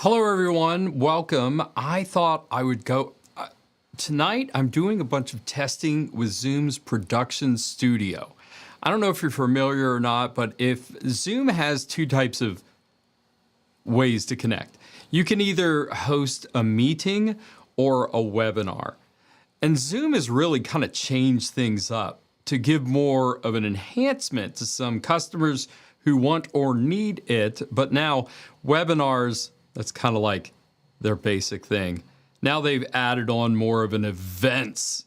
Hello everyone, welcome. I thought I would go, tonight I'm doing a bunch of testing with Zoom's production studio. I don't know if you're familiar or not, but if Zoom has two types of ways to connect. You can either host a meeting or a webinar. And Zoom has really kind of changed things up to give more of an enhancement to some customers who want or need it, but now webinars, that's kind of like their basic thing. Now they've added on more of an events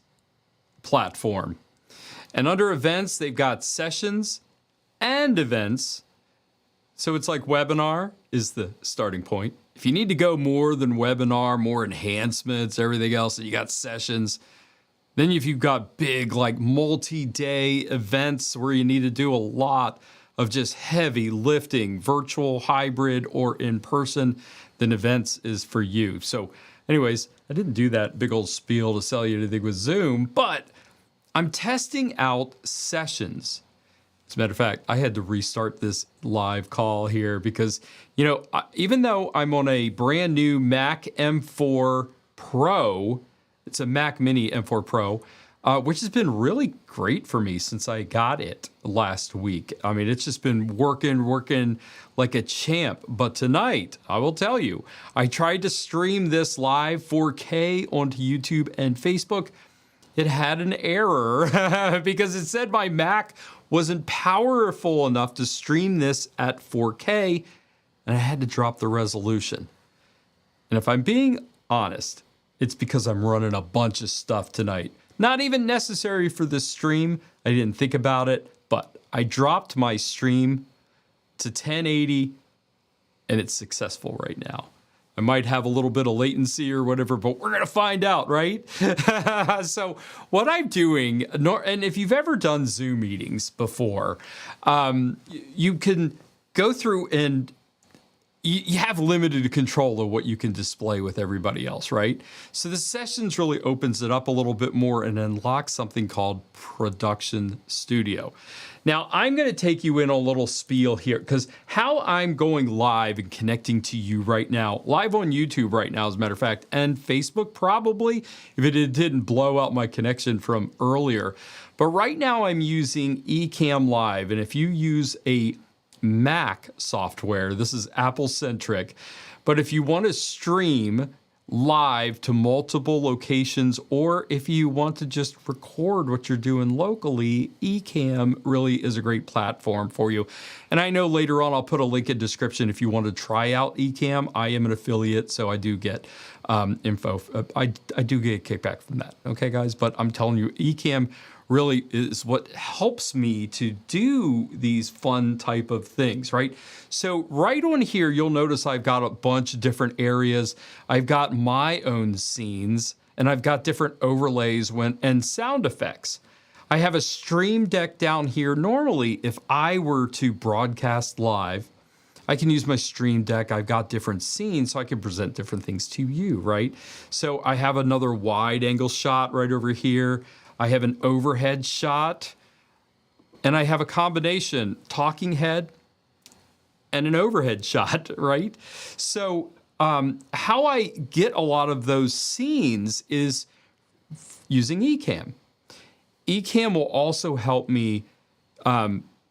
platform. And under events, they've got sessions and events. So it's like webinar is the starting point. If you need to go more than webinar, more enhancements, everything else, you got sessions. Then if you've got big like multi-day events where you need to do a lot of just heavy lifting, virtual, hybrid, or in person, then events is for you. So anyways, I didn't do that big old spiel to sell you anything with Zoom, but I'm testing out sessions. As a matter of fact, I had to restart this live call here because, you know, even though I'm on a brand new Mac M4 Pro, it's a Mac Mini M4 Pro, which has been really great for me since I got it last week. I mean, it's just been working like a champ. But tonight, I will tell you, I tried to stream this live 4K onto YouTube and Facebook. It had an error because it said my Mac wasn't powerful enough to stream this at 4K, and I had to drop the resolution. And if I'm being honest, it's because I'm running a bunch of stuff tonight. Not even necessary for this stream. I didn't think about it, but I dropped my stream to 1080 and it's successful right now. I might have a little bit of latency or whatever, but we're gonna find out, right? So what I'm doing, and if you've ever done Zoom meetings before, you can go through and you have limited control of what you can display with everybody else, right? So the sessions really opens it up a little bit more and unlocks something called Production Studio. Now, I'm going to take you in a little spiel here because how I'm going live and connecting to you right now, live on YouTube right now, as a matter of fact, and Facebook probably, if it didn't blow out my connection from earlier. But right now I'm using Ecamm Live, and if you use a Mac software, this is Apple centric, but if you want to stream live to multiple locations, or if you want to just record what you're doing locally, Ecamm really is a great platform for you. And I know later on I'll put a link in description if you want to try out Ecamm. I am an affiliate, so I do get info. I do get a kickback from that. Okay, guys, but I'm telling you, Ecamm really is what helps me to do these fun type of things, right? So right on here, you'll notice I've got a bunch of different areas. I've got my own scenes, and I've got different overlays and sound effects. I have a stream deck down here. Normally, if I were to broadcast live, I can use my stream deck. I've got different scenes, so I can present different things to you, right? So I have another wide angle shot right over here. I have an overhead shot, and I have a combination talking head and an overhead shot, right? So how I get a lot of those scenes is using Ecamm. Ecamm will also help me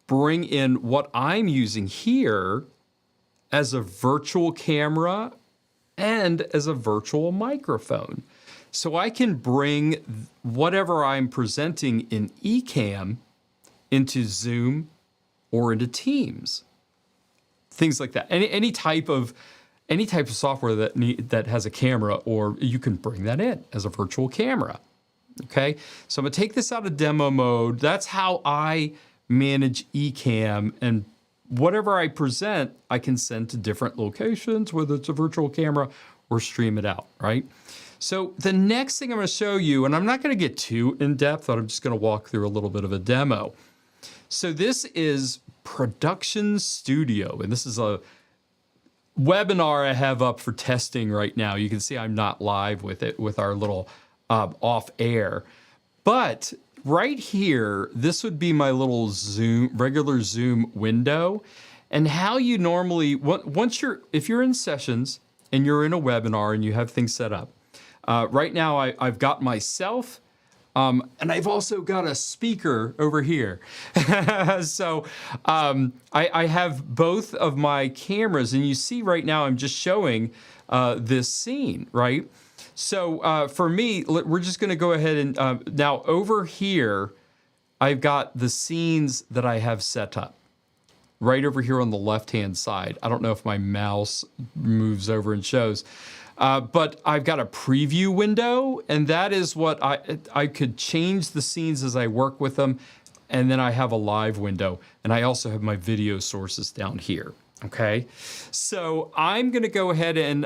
bring in what I'm using here as a virtual camera and as a virtual microphone. So I can bring whatever I'm presenting in Ecamm into Zoom or into Teams. Things like that. Any type of software that has a camera, or you can bring that in as a virtual camera. Okay, so I'm gonna take this out of demo mode. That's how I manage Ecamm, and whatever I present, I can send to different locations, whether it's a virtual camera or stream it out, right? So the next thing I'm gonna show you, and I'm not gonna get too in depth, but I'm just gonna walk through a little bit of a demo. So this is Production Studio, and this is a webinar I have up for testing right now. You can see I'm not live with it with our little off air, but right here, this would be my little regular Zoom window. And how you normally, if you're in sessions and you're in a webinar and you have things set up, right now I've got myself, and I've also got a speaker over here. So I have both of my cameras, and you see right now I'm just showing this scene, right? So for me, we're just gonna go ahead and, now over here, I've got the scenes that I have set up. Right over here on the left-hand side. I don't know if my mouse moves over and shows. But I've got a preview window, and that is what I could change the scenes as I work with them, and then I have a live window, and I also have my video sources down here, okay? So I'm gonna go ahead and,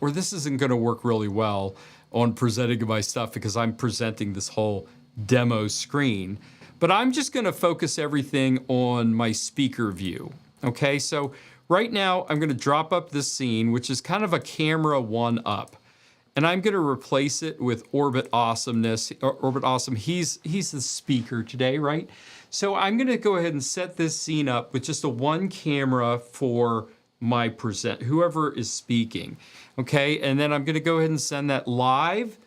or this isn't gonna work really well on presenting my stuff because I'm presenting this whole demo screen, but I'm just gonna focus everything on my speaker view, okay? So right now, I'm gonna drop up this scene, which is kind of a camera one up. And I'm gonna replace it with Orbit Awesomeness. Orbit Awesome, he's the speaker today, right? So I'm gonna go ahead and set this scene up with just a one camera for my whoever is speaking, okay? And then I'm gonna go ahead and send that live,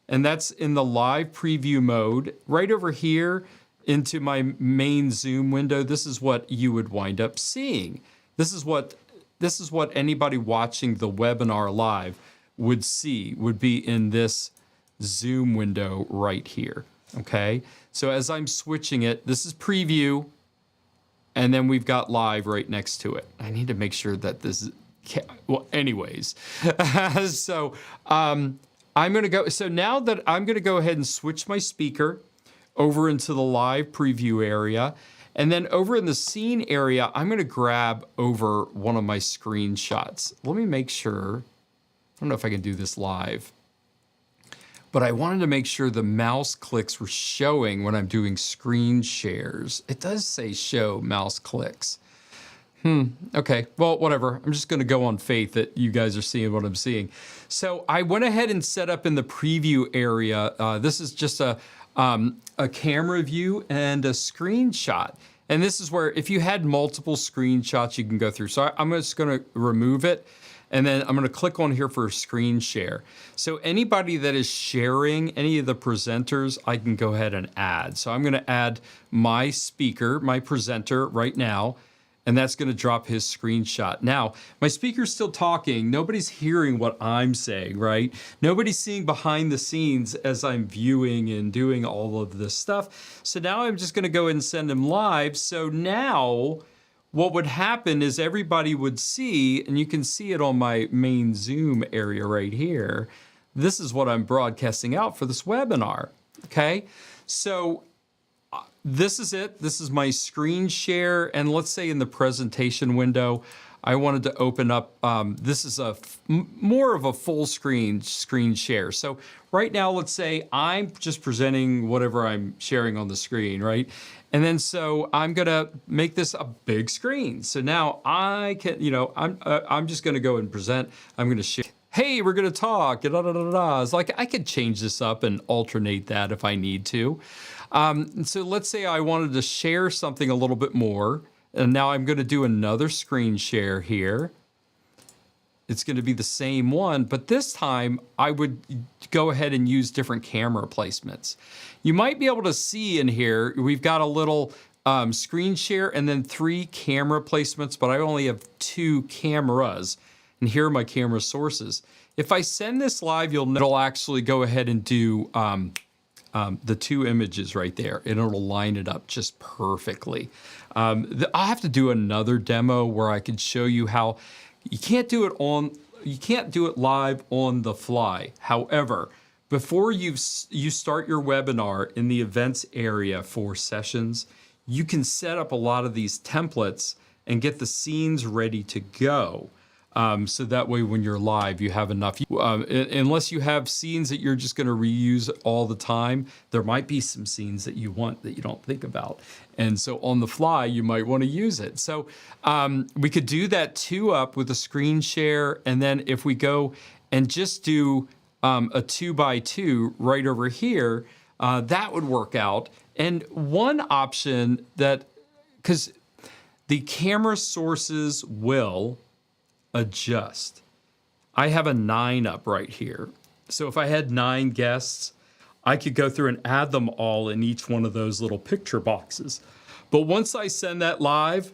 and that's in the live preview mode. Right over here into my main Zoom window, this is what you would wind up seeing. This is what anybody watching the webinar live would be in this Zoom window right here, okay? So as I'm switching it, this is preview, and then we've got live right next to it. I need to make sure that this, well, anyways. So I'm gonna go, so now that I'm gonna go ahead and switch my speaker over into the live preview area. And then over in the scene area, I'm gonna grab over one of my screenshots. Let me make sure, I don't know if I can do this live, but I wanted to make sure the mouse clicks were showing when I'm doing screen shares. It does say show mouse clicks. Okay, well, whatever. I'm just gonna go on faith that you guys are seeing what I'm seeing. So I went ahead and set up in the preview area, this is just a camera view and a screenshot. And this is where if you had multiple screenshots, you can go through. So I'm just gonna remove it, and then I'm gonna click on here for screen share. So anybody that is sharing any of the presenters, I can go ahead and add. So I'm gonna add my speaker, my presenter right now, and that's gonna drop his screenshot. Now, my speaker's still talking. Nobody's hearing what I'm saying, right? Nobody's seeing behind the scenes as I'm viewing and doing all of this stuff. So now I'm just gonna go ahead and send him live. So now what would happen is everybody would see, and you can see it on my main Zoom area right here. This is what I'm broadcasting out for this webinar, okay? So this is it. This is my screen share. And let's say in the presentation window, I wanted to open up, this is more of a full screen share. So right now, let's say I'm just presenting whatever I'm sharing on the screen, right? And then so I'm gonna make this a big screen. So now I can, I'm just gonna go and present. I'm gonna share. Hey, we're gonna talk. Da, da, da, da, da. It's like I could change this up and alternate that if I need to. So let's say I wanted to share something a little bit more, and now I'm going to do another screen share here. It's going to be the same one, but this time I would go ahead and use different camera placements. You might be able to see in here, we've got a little screen share, and then 3 camera placements, but I only have 2 cameras. And here are my camera sources. If I send this live, it'll actually go ahead and do the 2 images right there, and it'll line it up just perfectly. I'll have to do another demo where I can show you how you can't do it live on the fly. However, before you start your webinar in the events area for sessions, you can set up a lot of these templates and get the scenes ready to go. So that way when you're live, you have enough. Unless you have scenes that you're just going to reuse all the time, there might be some scenes that you want that you don't think about. And so on the fly, you might want to use it. So we could do that 2-up with a screen share. And then if we go and just do a 2x2 right over here, that would work out. And one option because the camera sources will adjust. I have a 9-up right here. So if I had 9 guests, I could go through and add them all in each one of those little picture boxes. But once I send that live,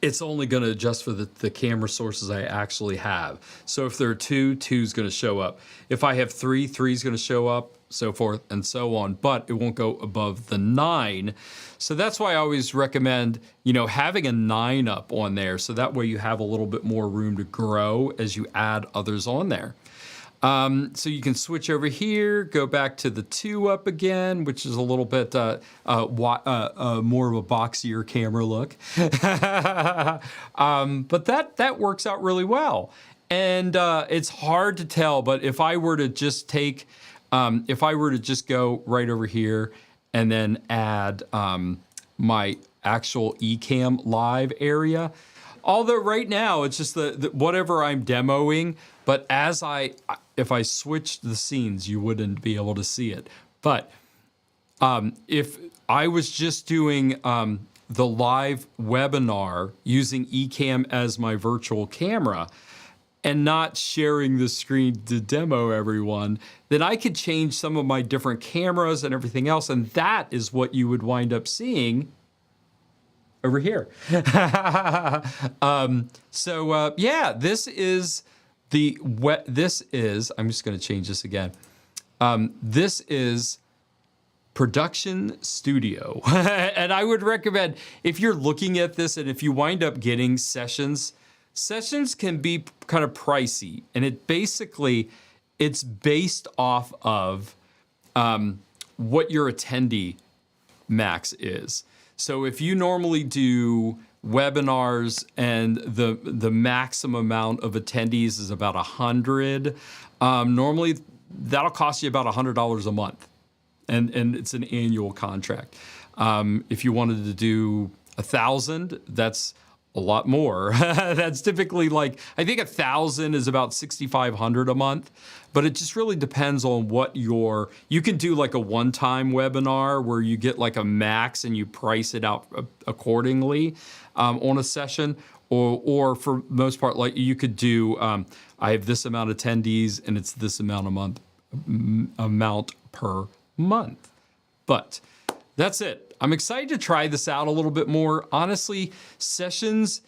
it's only going to adjust for the camera sources I actually have. So if there are 2, 2 is going to show up. If I have 3, 3 is going to show up, so forth and so on, but it won't go above the 9. So that's why I always recommend, having a 9-up on there, so that way you have a little bit more room to grow as you add others on there. So you can switch over here, go back to the 2-up again, which is a little bit more of a boxier camera look. But that works out really well. And it's hard to tell, but if I were to just go right over here and then add my actual Ecamm live area, although right now it's just the whatever I'm demoing, but if I switched the scenes, you wouldn't be able to see it. But if I was just doing the live webinar using Ecamm as my virtual camera and not sharing the screen to demo everyone, then I could change some of my different cameras and everything else, and that is what you would wind up seeing over here. Yeah, this is I'm just going to change this again. This is Production Studio. And I would recommend, if you're looking at this and if you wind up getting sessions can be kind of pricey. And it's based off of what your attendee max is. So if you normally do webinars and the maximum amount of attendees is about 100, normally that'll cost you about $100 a month, and it's an annual contract. If you wanted to do 1,000, that's a lot more. That's typically I think 1,000 is about $6,500 a month, but it just really depends on what you can do like a one-time webinar where you get like a max and you price it out accordingly on a session, or for most part, like you could do, I have this amount of attendees and it's this amount per month. But that's it. I'm excited to try this out a little bit more. Honestly, Sessions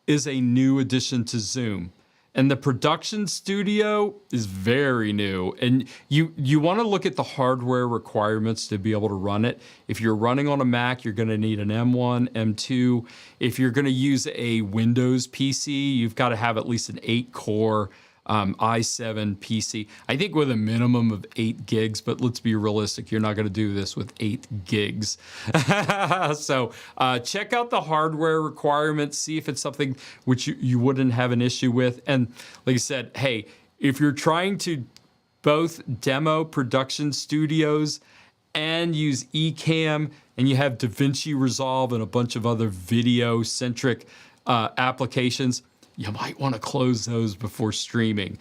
is a new addition to Zoom, and the Production Studio is very new. And you want to look at the hardware requirements to be able to run it. If you're running on a Mac, you're going to need an M1, M2. If you're going to use a Windows PC, you've got to have at least an 8-core i7 PC. I think with a minimum of 8 gigs, but let's be realistic, you're not going to do this with 8 gigs. So check out the hardware requirements, see if it's something which you wouldn't have an issue with. And like I said, hey, if you're trying to both demo Production Studios and use Ecamm, and you have DaVinci Resolve and a bunch of other video-centric applications, you might want to close those before streaming.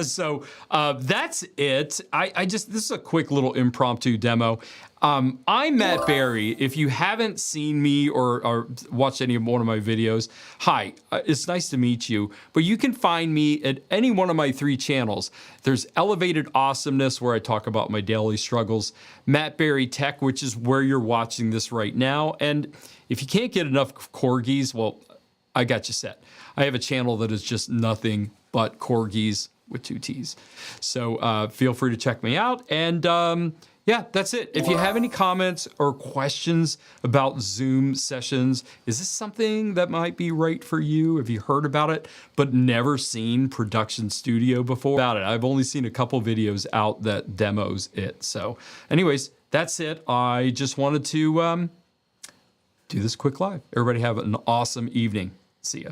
So that's it. This is a quick little impromptu demo. I'm Matt Berry. If you haven't seen me or watched any of one of my videos, hi, it's nice to meet you. But you can find me at any one of my 3 channels. There's Elevated Awesomeness, where I talk about my daily struggles, Matt Berry Tech, which is where you're watching this right now. And if you can't get enough corgis, well, I got you set. I have a channel that is just nothing but corgis with 2 T's. So feel free to check me out. And yeah, that's it. If you have any comments or questions about Zoom sessions, is this something that might be right for you? Have you heard about it, but never seen Production Studio before? About it, I've only seen a couple videos out that demos it. So anyways, that's it. I just wanted to do this quick live. Everybody have an awesome evening. See ya.